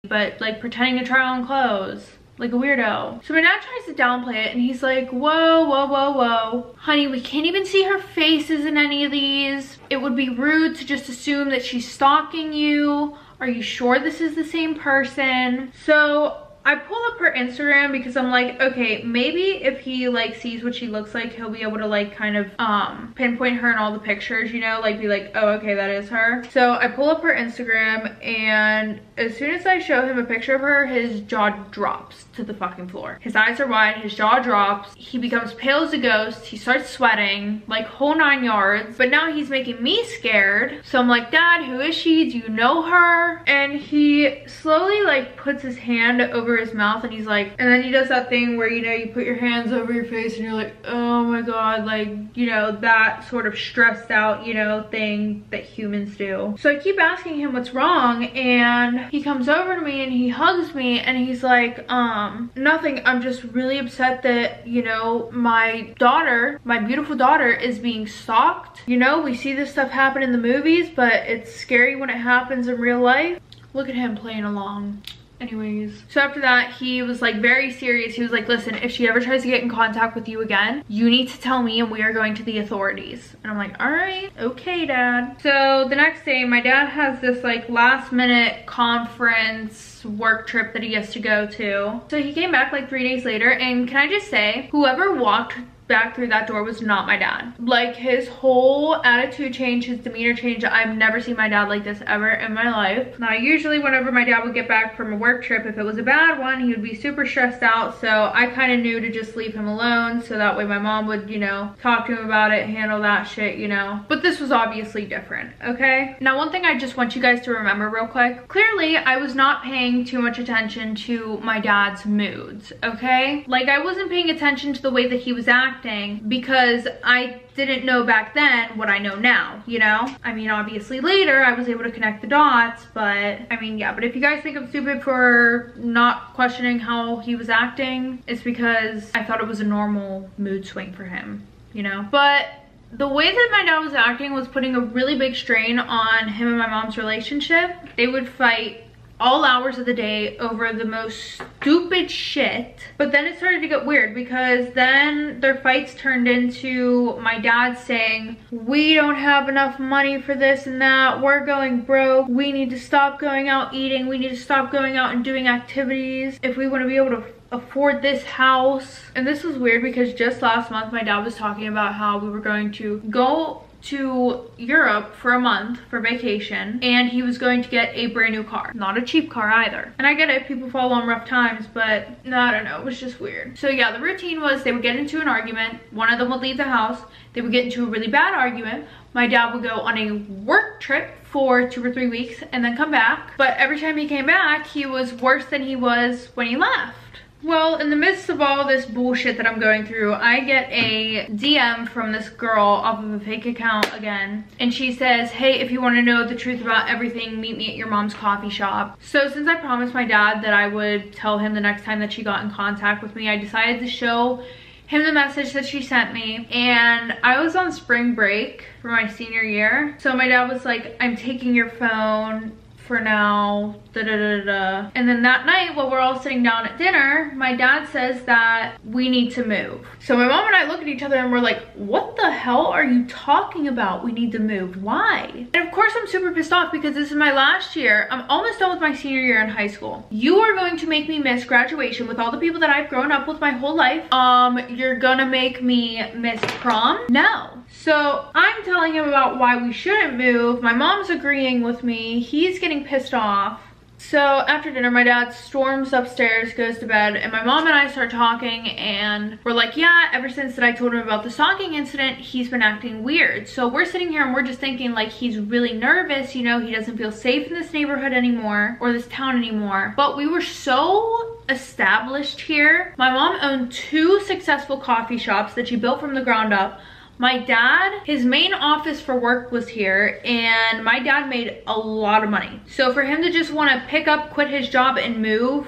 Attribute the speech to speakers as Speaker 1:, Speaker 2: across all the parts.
Speaker 1: but like pretending to try on clothes like a weirdo. So my dad tries to downplay it and he's like, whoa, whoa, whoa, whoa. Honey, we can't even see her faces in any of these. It would be rude to just assume that she's stalking you. Are you sure this is the same person? So I pull up her Instagram because I'm like, okay, maybe if he like sees what she looks like, he'll be able to like kind of pinpoint her in all the pictures, you know, like be like, oh, okay, that is her. So I pull up her Instagram and as soon as I show him a picture of her, his jaw drops to the fucking floor. His eyes are wide, his jaw drops, he becomes pale as a ghost, he starts sweating, like whole 9 yards. But now he's making me scared. So I'm like, Dad, who is she? Do you know her? And he slowly like puts his hand over his mouth and he's like, and then he does that thing where, you know, you put your hands over your face and you're like, oh my god, like, you know, that sort of stressed out, you know, thing that humans do. So I keep asking him what's wrong and he comes over to me and he hugs me and he's like, nothing, I'm just really upset that, you know, my daughter, my beautiful daughter is being stalked. You know, we see this stuff happen in the movies, but it's scary when it happens in real life. Look at him playing along. Anyways, so after that, he was like very serious. He was like, listen, if she ever tries to get in contact with you again, you need to tell me and we are going to the authorities. And I'm like, all right, okay, Dad. So the next day, my dad has this like last minute conference work trip that he has to go to. So he came back like 3 days later, and can I just say, whoever walked back through that door was not my dad. Like his whole attitude changed, his demeanor changed. I've never seen my dad like this ever in my life. Now usually whenever my dad would get back from a work trip, if it was a bad one, he would be super stressed out. So I kind of knew to just leave him alone so that way my mom would, you know, talk to him about it, handle that shit, you know. But this was obviously different, okay? Now one thing I just want you guys to remember real quick. Clearly I was not paying too much attention to my dad's moods, okay? Like I wasn't paying attention to the way that he was acting because I didn't know back then what I know now, you know? I mean, obviously later I was able to connect the dots, but I mean, yeah, but if you guys think I'm stupid for not questioning how he was acting, it's because I thought it was a normal mood swing for him, you know? But the way that my dad was acting was putting a really big strain on him and my mom's relationship. They would fight all hours of the day over the most stupid shit. But then it started to get weird because then their fights turned into my dad saying, we don't have enough money for this and that, we're going broke, we need to stop going out eating, we need to stop going out and doing activities if we want to be able to afford this house. And this was weird because just last month my dad was talking about how we were going to go to Europe for a month for vacation and he was going to get a brand new car, not a cheap car either. And I get it, people fall on rough times, but no, I don't know, it was just weird. So yeah, the routine was they would get into an argument, one of them would leave the house, they would get into a really bad argument, my dad would go on a work trip for 2 or 3 weeks and then come back, but every time he came back he was worse than he was when he left. Well, in the midst of all this bullshit that I'm going through, I get a DM from this girl off of a fake account again. And she says, hey, if you want to know the truth about everything, meet me at your mom's coffee shop. So since I promised my dad that I would tell him the next time that she got in contact with me, I decided to show him the message that she sent me. And I was on spring break for my senior year. So my dad was like, I'm taking your phone for now, da da da da. And then that night while we're all sitting down at dinner, my dad says that we need to move. So my mom and I look at each other and we're like, what the hell are you talking about? We need to move, why? And of course I'm super pissed off because this is my last year. I'm almost done with my senior year in high school. You are going to make me miss graduation with all the people that I've grown up with my whole life. You're gonna make me miss prom? No. So I'm telling him about why we shouldn't move. My mom's agreeing with me. He's getting pissed off. So after dinner, my dad storms upstairs, goes to bed, and my mom and I start talking, and we're like, yeah, ever since that I told him about the stalking incident, he's been acting weird. So we're sitting here and we're just thinking like he's really nervous, you know, he doesn't feel safe in this neighborhood anymore, or this town anymore. But we were so established here. My mom owned 2 successful coffee shops that she built from the ground up. My dad, his main office for work was here, and my dad made a lot of money. So for him to just want to pick up, quit his job and move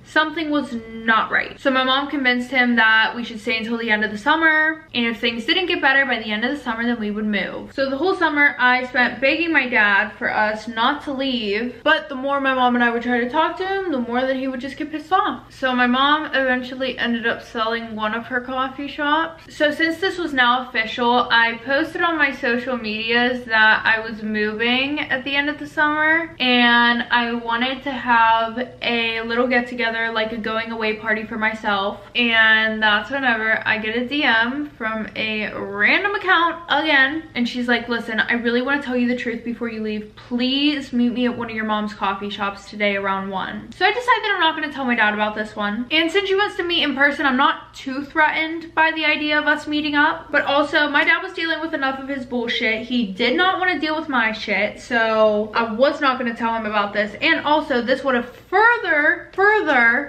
Speaker 1: something was not right. So my mom convinced him that we should stay until the end of the summer, and if things didn't get better by the end of the summer, then we would move. So the whole summer I spent begging my dad for us not to leave, but the more my mom and I would try to talk to him, the more that he would just get pissed off. So my mom eventually ended up selling one of her coffee shops. So since this was now official, I posted on my social medias that I was moving at the end of the summer, and I wanted to have a little get together, like a going away party for myself. And that's whenever I get a DM from a random account again, and she's like, listen, I really want to tell you the truth before you leave. Please meet me at one of your mom's coffee shops today around 1. So I decided I'm not going to tell my dad about this one, and since she wants to meet in person, I'm not too threatened by the idea of us meeting up. But also my dad was dealing with enough of his bullshit. He did not want to deal with my shit, so I was not going to tell him about this. And also this would have further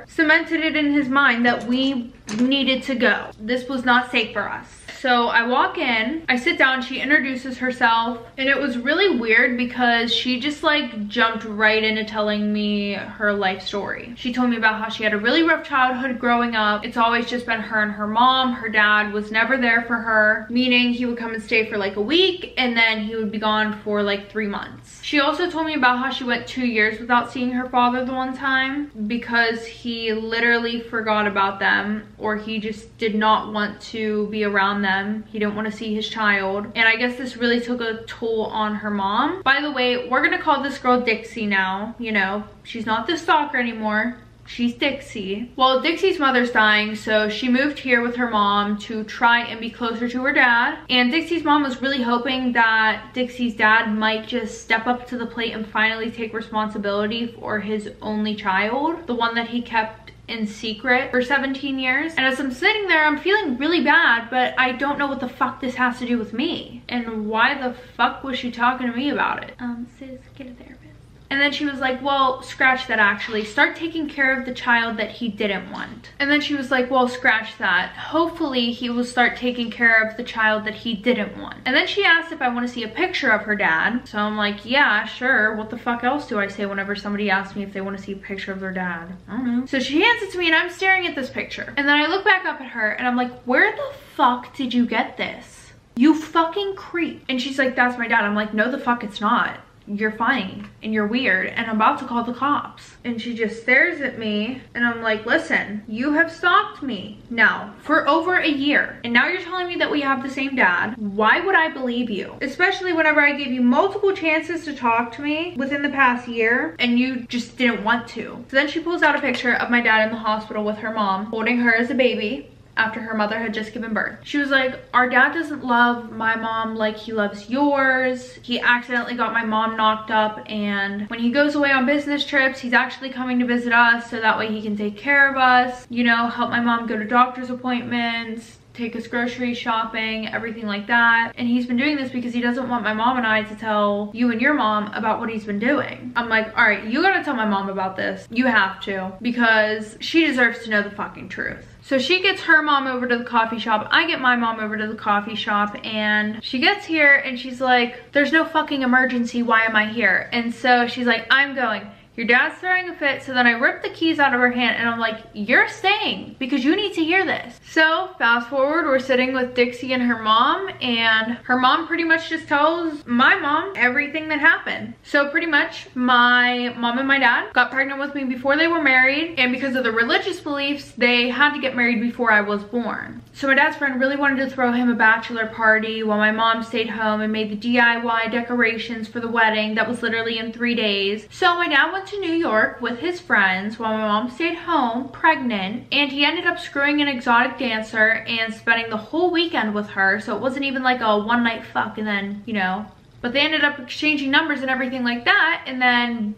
Speaker 1: cemented it in his mind that we needed to go. This was not safe for us. So I walk in, I sit down, she introduces herself, and it was really weird because she just like jumped right into telling me her life story. She told me about how she had a really rough childhood growing up. It's always just been her and her mom. Her dad was never there for her, meaning he would come and stay for like a week and then he would be gone for like 3 months. She also told me about how she went 2 years without seeing her father the one time because he literally forgot about them, or he just did not want to be around them. He didn't want to see his child, and I guess this really took a toll on her mom. By the way, we're gonna call this girl Dixie now. You know, she's not the stalker anymore. She's Dixie. Well, Dixie's mother's dying, so she moved here with her mom to try and be closer to her dad. And Dixie's mom was really hoping that Dixie's dad might just step up to the plate and finally take responsibility for his only child, the one that he kept in secret for 17 years. And as I'm sitting there, I'm feeling really bad, but I don't know what the fuck this has to do with me. And why the fuck was she talking to me about it? Sis, get a therapist. And then she was like, well, scratch that actually. Start taking care of the child that he didn't want. And then she was like, well, scratch that. Hopefully he will start taking care of the child that he didn't want. And then she asked if I want to see a picture of her dad. So I'm like, yeah, sure. What the fuck else do I say whenever somebody asks me if they want to see a picture of their dad? I don't know. So she hands it to me and I'm staring at this picture. And then I look back up at her and I'm like, where the fuck did you get this? You fucking creep. And she's like, that's my dad. I'm like, no the fuck it's not. You're fine and you're weird and I'm about to call the cops. And she just stares at me and I'm like, listen, you have stalked me now for over a year and now you're telling me that we have the same dad. Why would I believe you? Especially whenever I gave you multiple chances to talk to me within the past year and you just didn't want to. So then she pulls out a picture of my dad in the hospital with her mom holding her as a baby after her mother had just given birth. She was like, our dad doesn't love my mom like he loves yours. He accidentally got my mom knocked up, and when he goes away on business trips, he's actually coming to visit us so that way he can take care of us, you know, help my mom go to doctor's appointments, take us grocery shopping, everything like that. And he's been doing this because he doesn't want my mom and I to tell you and your mom about what he's been doing. I'm like, all right, you gotta tell my mom about this. You have to, because she deserves to know the fucking truth. So she gets her mom over to the coffee shop. I get my mom over to the coffee shop, and she gets here and she's like, there's no fucking emergency. Why am I here? And so she's like, I'm going. Your dad's throwing a fit. So then I ripped the keys out of her hand and I'm like, you're staying because you need to hear this. So fast forward, we're sitting with Dixie and her mom, and her mom pretty much just tells my mom everything that happened. So pretty much my mom and my dad got pregnant with me before they were married, and because of the religious beliefs, they had to get married before I was born. So my dad's friend really wanted to throw him a bachelor party while my mom stayed home and made the DIY decorations for the wedding that was literally in 3 days. So my dad went to New York with his friends while my mom stayed home pregnant, and he ended up screwing an exotic dancer and spending the whole weekend with her. So it wasn't even like a one night fuck and then, you know, but they ended up exchanging numbers and everything like that, and then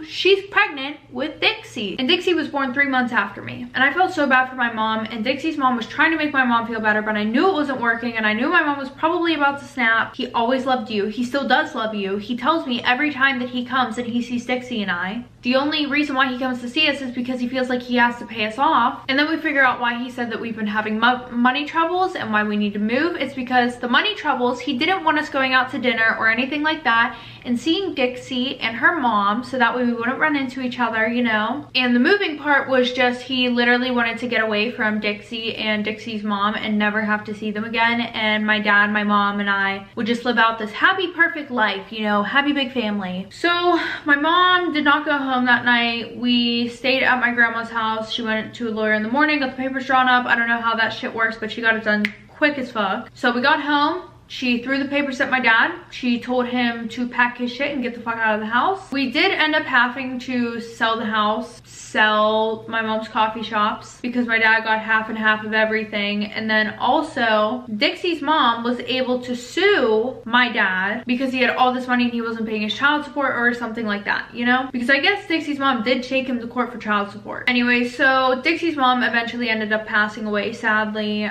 Speaker 1: she's pregnant with Dixie. And Dixie was born 3 months after me. And I felt so bad for my mom, and Dixie's mom was trying to make my mom feel better, but I knew it wasn't working, and I knew my mom was probably about to snap. He always loved you. He still does love you. He tells me every time that he comes and he sees Dixie and I. The only reason why he comes to see us is because he feels like he has to pay us off. And then we figure out why he said that we've been having money troubles and why we need to move. It's because the money troubles, he didn't want us going out to dinner or anything like that, and seeing Dixie and her mom, so that way we wouldn't run into each other, you know. And the moving part was just he literally wanted to get away from Dixie and Dixie's mom and never have to see them again, and my dad, my mom, and I would just live out this happy, perfect life, you know, happy big family. So my mom did not go home that night. We stayed at my grandma's house. She went to a lawyer in the morning, got the papers drawn up. I don't know how that shit works, but she got it done quick as fuck. So we got home. She threw the papers at my dad. She told him to pack his shit and get the fuck out of the house. We did end up having to sell the house, sell my mom's coffee shops, because my dad got half and half of everything. And then also Dixie's mom was able to sue my dad because he had all this money and he wasn't paying his child support or something like that, you know? Because I guess Dixie's mom did take him to court for child support. Anyway, so Dixie's mom eventually ended up passing away, sadly.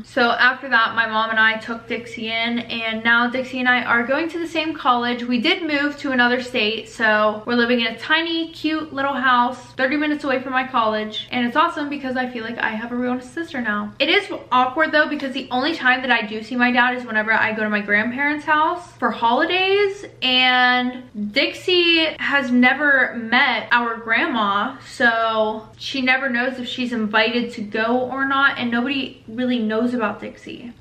Speaker 1: So after that, my mom and I took Dixie in, and now Dixie and I are going to the same college. We did move to another state, so we're living in a tiny, cute little house 30 minutes away from my college, and it's awesome because I feel like I have a real sister now. It is awkward though, because the only time that I do see my dad is whenever I go to my grandparents' house for holidays, and Dixie has never met our grandma, so she never knows if she's invited to go or not, and nobody really knows about Dixie.